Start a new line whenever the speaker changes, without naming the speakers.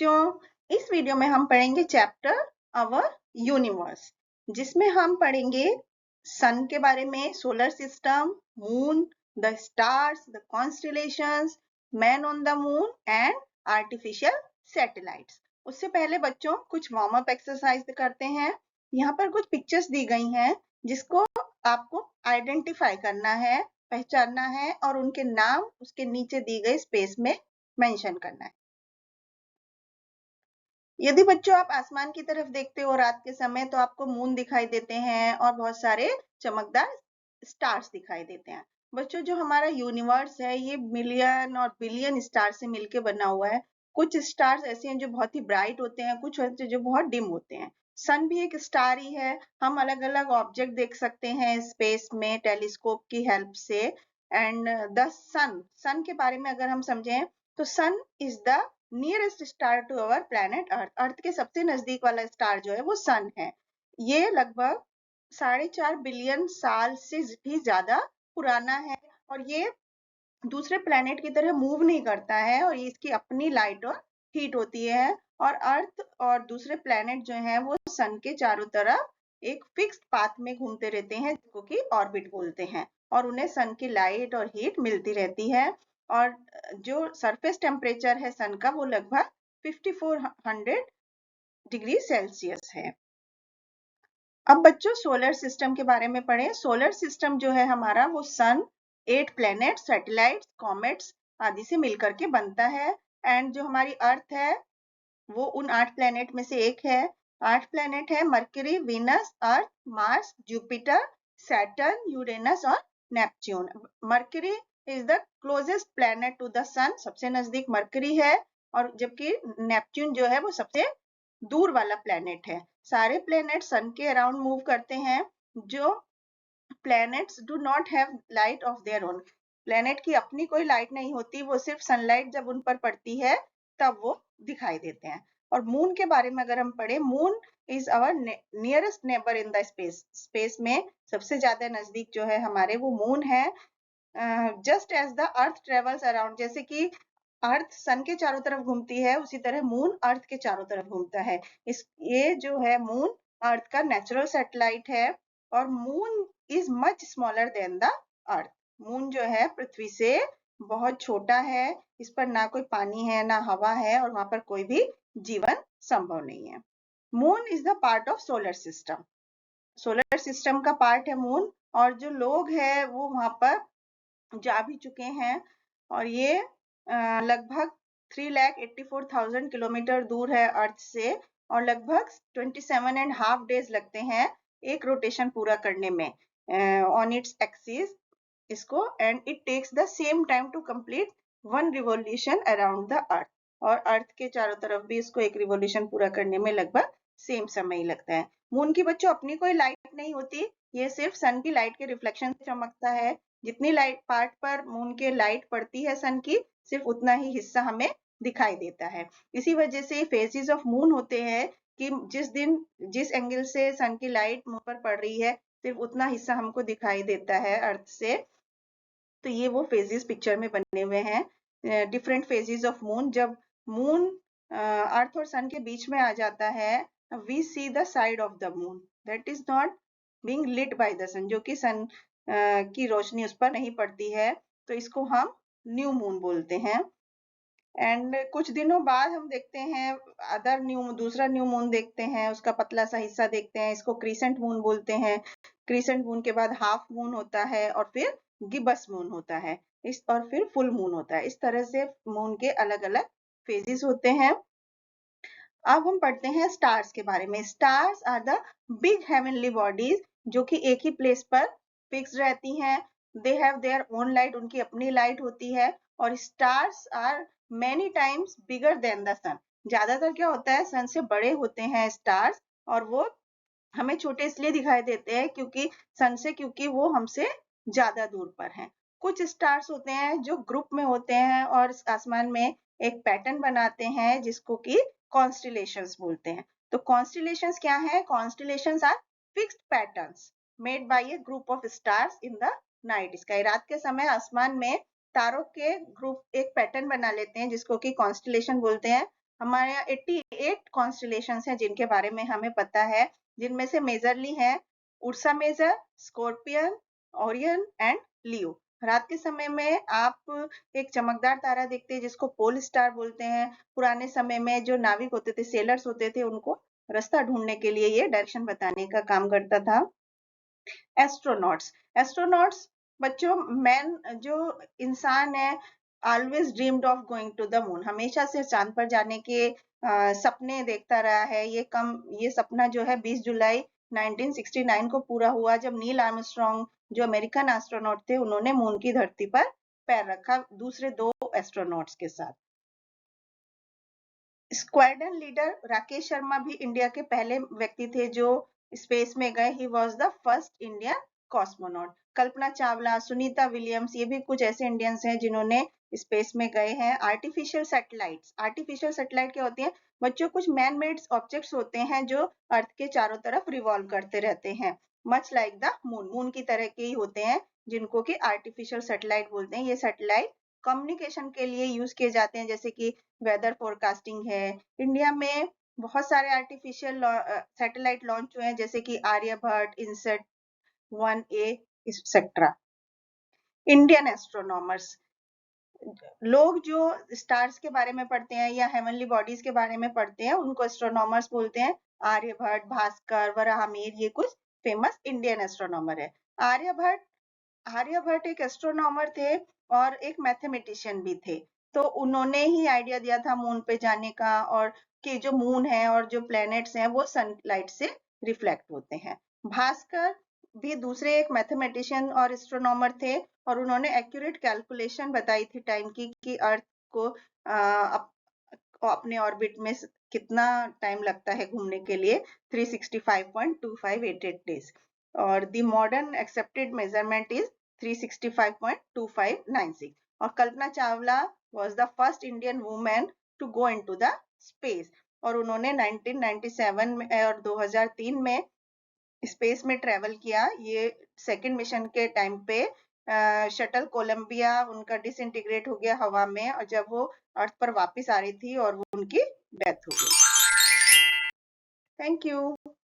बच्चों, इस वीडियो में हम पढ़ेंगे चैप्टर अवर यूनिवर्स, जिसमें हम पढ़ेंगे सन के बारे में, solar system, moon, the stars, the constellations, man on the moon and artificial satellites. उससे पहले बच्चों कुछ वार्म अप एक्सरसाइज करते हैं। यहाँ पर कुछ पिक्चर्स दी गई हैं जिसको आपको आइडेंटिफाई करना है, पहचानना है और उनके नाम उसके नीचे दी गई स्पेस में मेंशन करना है। यदि बच्चों आप आसमान की तरफ देखते हो रात के समय तो आपको मून दिखाई देते हैं और बहुत सारे चमकदार स्टार्स दिखाई देते हैं। बच्चों, जो हमारा यूनिवर्स है ये मिलियन और बिलियन स्टार से मिलकर बना हुआ है। कुछ स्टार्स ऐसे हैं जो बहुत ही ब्राइट होते हैं, कुछ होते हैं जो बहुत डिम होते हैं। सन भी एक स्टार ही है। हम अलग अलग ऑब्जेक्ट देख सकते हैं स्पेस में टेलीस्कोप की हेल्प से। एंड द सन के बारे में अगर हम समझें तो sun is the nearest star to our planet Earth. Earth के सबसे नजदीक वाला स्टार जो है वो सन है। ये लगभग 4.5 बिलियन साल से भी ज्यादा पुराना है और ये दूसरे प्लैनेट की तरह मूव नहीं करता है और इसकी अपनी लाइट और हीट होती है। और अर्थ और दूसरे प्लैनेट जो हैं वो सन के चारों तरफ एक फिक्स्ड पाथ में घूमते रहते हैं, जिसको कि ऑर्बिट बोलते हैं, और उन्हें सन की लाइट और हीट मिलती रहती है। और जो सरफेस टेम्परेचर है सन का वो लगभग 5400 डिग्री सेल्सियस है। अब बच्चों सोलर सिस्टम के बारे में पढ़ें। सोलर सिस्टम जो है हमारा वो सन, 8 प्लैनेट, सैटेलाइट्स, कॉमेट्स आदि से मिलकर के बनता है। एंड जो हमारी अर्थ है वो उन 8 प्लैनेट में से एक है। 8 प्लैनेट है Mercury, Venus, Earth, Mars, Jupiter, Saturn, Uranus और Neptune. Mercury is the closest planet to the sun, सबसे नजदीक मरकरी है, और जबकि नेपच्यून जो है वो सबसे दूर वाला प्लैनेट है। सारे प्लैनेट सन के अराउंड मूव करते हैं। जो planets do not have light of their own, planet की अपनी कोई लाइट नहीं होती, वो सिर्फ सनलाइट जब उन पर पड़ती है तब वो दिखाई देते हैं। और मून के बारे में अगर हम पढ़े, moon is our nearest neighbour in the space, space में सबसे ज्यादा नजदीक जो है हमारे वो मून है। Just as the earth travels around, जैसे कि अर्थ सन के चारों तरफ घूमती है उसी तरह मून अर्थ के चारों तरफ घूमता है। ये जो है मून अर्थ का नेचुरल सैटेलाइट है। और moon is much smaller than the earth, moon जो है पृथ्वी से बहुत छोटा है। इस पर ना कोई पानी है ना हवा है और वहां पर कोई भी जीवन संभव नहीं है। Moon is the part of solar system, solar system का पार्ट है मून। और जो लोग हैं वो वहां पर जा भी चुके हैं और ये लगभग 3,84,000 किलोमीटर दूर है अर्थ से, और लगभग 27.5 डेज लगते हैं एक रोटेशन पूरा करने में ऑन इट्स एक्सिस इसको। And it takes the same time to complete 1 revolution around the earth, और अर्थ के चारों तरफ भी इसको एक रिवॉल्यूशन पूरा करने में लगभग सेम समय ही लगता है। मून की बच्चों अपनी कोई लाइट नहीं होती, ये सिर्फ सन की लाइट के रिफ्लेक्शन से चमकता है। जितनी लाइट पार्ट पर मून के लाइट पड़ती है सन की, सिर्फ उतना ही हिस्सा हमें दिखाई देता है। इसी वजह से फेजेस ऑफ मून होते हैं कि जिस दिन जिस एंगल से सन की लाइट मुंह पर पड़ रही है सिर्फ उतना हिस्सा हमको दिखाई देता है अर्थ से। तो ये वो फेजेस पिक्चर में बने हुए हैं, डिफरेंट फेजेस ऑफ मून। जब मून अर्थ और सन के बीच में आ जाता है, we see the side of the moon that is not being lit by the sun, जो कि सन की रोशनी उस पर नहीं पड़ती है, तो इसको हम न्यू मून बोलते हैं। एंड कुछ दिनों बाद हम देखते हैं दूसरा न्यू मून देखते हैं, उसका पतला सा हिस्सा देखते हैं, इसको क्रीसेंट मून बोलते हैं। क्रीसेंट मून के बाद हाफ मून होता है और फिर गिबस मून होता है, और फिर फुल मून होता है। इस तरह से मून के अलग अलग फेजेस होते हैं। अब हम पढ़ते हैं स्टार्स के बारे में। Stars are the big heavenly bodies जो कि एक ही प्लेस पर फिक्स रहती हैं। They have their own light, उनकी अपनी लाइट होती है। और stars are many times bigger than the sun, ज्यादातर क्या होता है सन से बड़े होते हैं स्टार्स, और वो हमें छोटे इसलिए दिखाई देते हैं क्योंकि सन से, क्योंकि वो हमसे ज्यादा दूर पर हैं। कुछ स्टार्स होते हैं जो ग्रुप में होते हैं और आसमान में एक पैटर्न बनाते हैं जिसको कि कॉन्स्टिलेशंस बोलते हैं। तो कॉन्स्टिलेशंस क्या है? Constellations are fixed patterns made by a group of stars in the night sky. रात के समय आसमान में तारों के ग्रुप एक पैटर्न बना लेते हैं जिसको कि कॉन्स्टिलेशन बोलते हैं। हमारे यहाँ 88 कॉन्स्टलेशंस हैं जिनके बारे में हमें पता है, जिनमें से मेजरली हैं Ursa Major, Scorpion, Orion and Leo. रात के समय में आप एक चमकदार तारा देखते हैं जिसको पोल स्टार बोलते हैं। पुराने समय में जो नाविक होते थे, सेलर्स होते थे, उनको रास्ता ढूंढने के लिए ये डायरेक्शन बताने का काम करता था। एस्ट्रोनॉट्स बच्चों, मैन जो इंसान है always dreamed of going to the moon, हमेशा से चांद पर जाने के सपने देखता रहा है। ये सपना जो है 20 जुलाई 1969 को पूरा हुआ जब नील आर्मस्ट्रॉन्ग जो अमेरिकन एस्ट्रोनॉट थे, उन्होंने मून की धरती पर पैर रखा दूसरे 2 एस्ट्रोनॉट्स के साथ। स्क्वाड्रन लीडर राकेश शर्मा भी इंडिया के पहले व्यक्ति थे जो स्पेस में गए। He was the first Indian cosmonaut. Kalpana Chawla, Sunita Williams, ये भी कुछ ऐसे इंडियंस हैं जिन्होंने स्पेस में गए हैं। आर्टिफिशियल सैटेलाइट क्या होती हैं बच्चों? कुछ मैन मेड ऑब्जेक्ट्स होते हैं जो अर्थ के चारों तरफ रिवॉल्व करते रहते हैं, मच लाइक द मून की तरह के ही होते हैं, जिनको कि आर्टिफिशियल सैटेलाइट बोलते हैं। ये सैटेलाइट कम्युनिकेशन के लिए यूज किए जाते हैं, जैसे कि वेदर फोरकास्टिंग है। इंडिया में बहुत सारे आर्टिफिशियल सैटेलाइट लॉन्च हुए हैं, जैसे कि Aryabhata, INSAT 1A etcetera. Indian astronomers, लोग जो स्टार्स के बारे में पढ़ते हैं या हेवनली बॉडीज के बारे में पढ़ते हैं, उनको एस्ट्रोनॉमर्स बोलते हैं। आर्यभट्ट, भास्कर, वराहमिर, ये कुछ फेमस इंडियन एस्ट्रोनॉमर है। आर्यभट्ट एक एस्ट्रोनॉमर थे और एक मैथमेटिशियन भी थे। तो उन्होंने ही आइडिया दिया था मून पे जाने का, और कि जो मून है और जो प्लैनेट्स हैं वो सनलाइट से रिफ्लेक्ट होते हैं। भास्कर भी दूसरे एक मैथमेटिशियन और एस्ट्रोनॉमर थे, और उन्होंने एक्यूरेट कैलकुलेशन बताई थी टाइम की कि अर्थ को अपने ऑर्बिट में कितना टाइम लगता है घूमने के लिए, 365.2588 डेज, और the modern accepted measurement is 365.2596। और Kalpana Chawla was the first Indian women to go into the space, और उन्होंने 1997 में और 2003 में स्पेस में ट्रेवल किया। ये सेकंड मिशन के टाइम पे शटल कोलंबिया उनका डिसइंटीग्रेट हो गया हवा में, और जब वो अर्थ पर वापस आ रही थी और वो उनकी डेथ हो गई। Thank you.